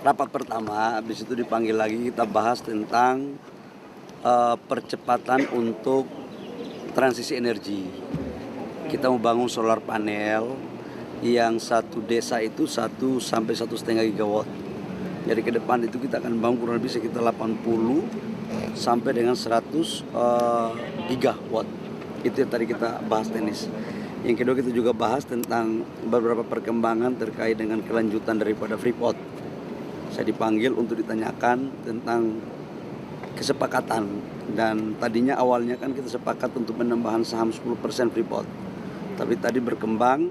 rapat pertama, habis itu dipanggil lagi kita bahas tentang percepatan untuk transisi energi. Kita mau bangun solar panel yang satu desa itu 1 sampai 1,5 gigawatt. Jadi ke depan itu kita akan bangun kurang lebih sekitar 80 sampai dengan 100 gigawatt. Itu yang tadi kita bahas teknis. Yang kedua kita juga bahas tentang beberapa perkembangan terkait dengan kelanjutan daripada Freeport. Saya dipanggil untuk ditanyakan tentang kesepakatan, dan tadinya awalnya kan kita sepakat untuk penambahan saham 10% Freeport. Tapi tadi berkembang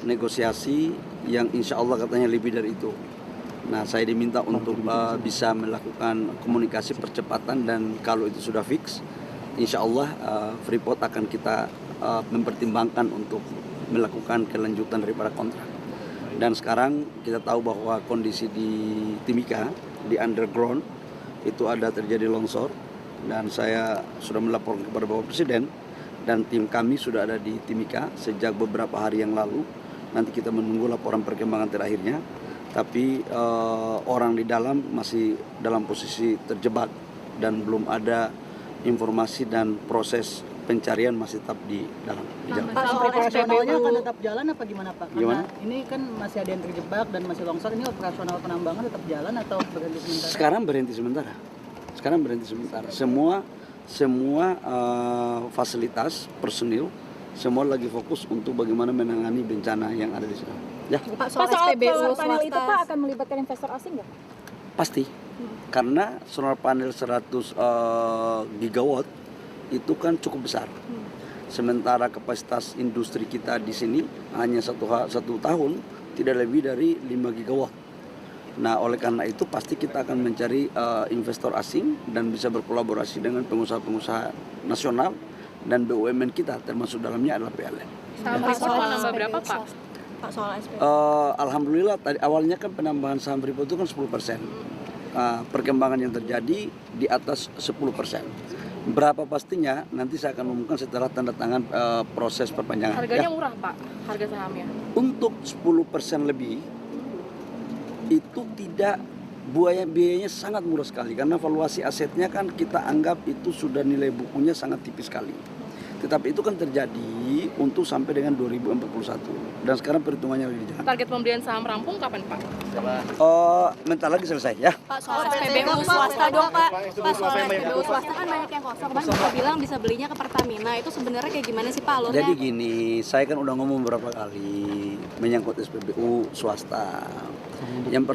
negosiasi yang insya Allah katanya lebih dari itu. Nah, saya diminta untuk bisa melakukan komunikasi percepatan, dan kalau itu sudah fix, insya Allah Freeport akan kita mempertimbangkan untuk melakukan kelanjutan daripada kontrak. Dan sekarang kita tahu bahwa kondisi di Timika, di underground, itu ada terjadi longsor, dan saya sudah melaporkan kepada Bapak Presiden, dan tim kami sudah ada di Timika sejak beberapa hari yang lalu. Nanti kita menunggu laporan perkembangan terakhirnya, tapi orang di dalam masih dalam posisi terjebak dan belum ada informasi, dan proses pencarian masih tetap di dalam. Pak, soal operasionalnya akan tetap jalan apa gimana Pak? Karena Gimana? ini kan masih ada yang terjebak dan masih longsor, ini operasional penambangan tetap jalan atau berhenti sementara? Sekarang berhenti sementara. Semua fasilitas personil semua lagi fokus untuk bagaimana menangani bencana yang ada di sana. Ya. Pak, soal SPBU panel itu Pak akan melibatkan investor asing nggak? Pasti. Karena solar panel 100 gigawatt itu kan cukup besar. Sementara kapasitas industri kita di sini hanya satu tahun tidak lebih dari 5 gigawatt. Nah, oleh karena itu pasti kita akan mencari investor asing dan bisa berkolaborasi dengan pengusaha-pengusaha nasional dan BUMN kita, termasuk dalamnya adalah PLN. Saham Freeport mau nambah berapa Pak? Pak, soal SPBU. Alhamdulillah tadi awalnya kan penambahan saham Freeport itu kan 10%. Perkembangan yang terjadi di atas 10%. Berapa pastinya nanti saya akan umumkan setelah tanda tangan proses perpanjangan. Harganya murah Pak, harga sahamnya? Untuk 10% lebih itu tidak, biayanya sangat murah sekali, karena valuasi asetnya kan kita anggap itu sudah nilai bukunya sangat tipis sekali. Tetapi itu kan terjadi untuk sampai dengan 2041, dan sekarang perhitungannya lagi jalan. Target pembelian saham rampung kapan Pak? Bentar lagi selesai ya. Pak, soal SPBU swasta dong Pak. Pak, soal SPBU swasta kan banyak yang kosong. Kan bisa bilang bisa belinya ke Pertamina. Itu sebenarnya kayak gimana sih Pak alurnya? Jadi gini, saya kan udah ngomong beberapa kali menyangkut SPBU swasta. Yang